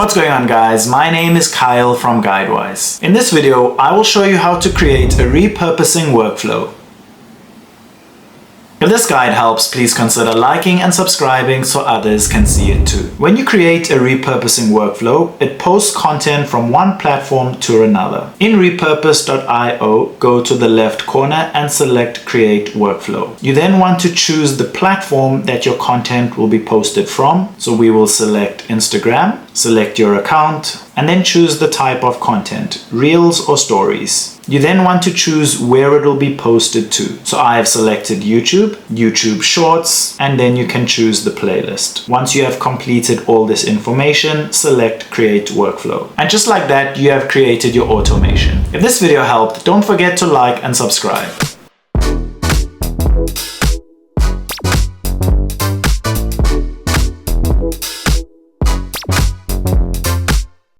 What's going on, guys? My name is Kyle from Guidewise. In this video, I will show you how to create a repurposing workflow. If this guide helps, please consider liking and subscribing so others can see it too. When you create a repurposing workflow, it posts content from one platform to another. In repurpose.io, go to the left corner and select Create Workflow. You then want to choose the platform that your content will be posted from. So we will select Instagram, select your account, and then choose the type of content, Reels or Stories. You then want to choose where it will be posted to. So I have selected YouTube Shorts, and then you can choose the playlist. Once you have completed all this information, select Create Workflow. And just like that, you have created your automation. If this video helped, don't forget to like and subscribe.